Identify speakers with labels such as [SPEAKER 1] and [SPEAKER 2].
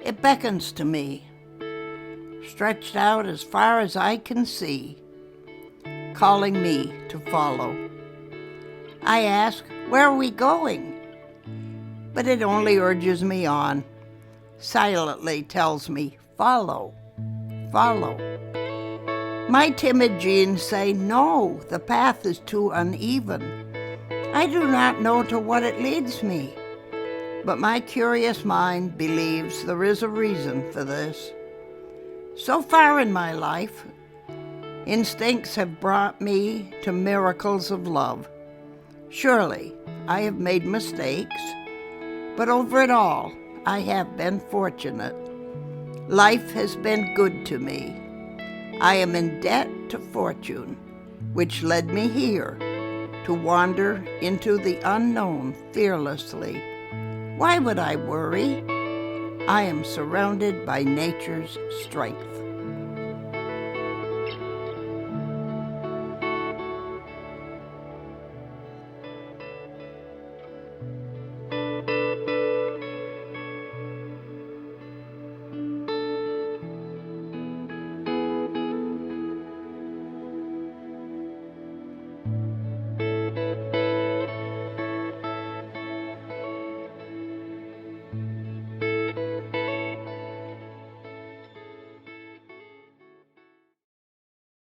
[SPEAKER 1] It beckons to me, stretched out as far as I can see, calling me to follow. I ask, where are we going? But it only urges me on, silently tells me, follow, follow. My timid genes say, no, the path is too uneven. I do not know to what it leads me. But my curious mind believes there is a reason for this. So far in my life, instincts have brought me to miracles of love. Surely, I have made mistakes, but over it all, I have been fortunate. Life has been good to me. I am in debt to fortune, which led me here, to wander into the unknown fearlessly. Why would I worry? I am surrounded by nature's strength.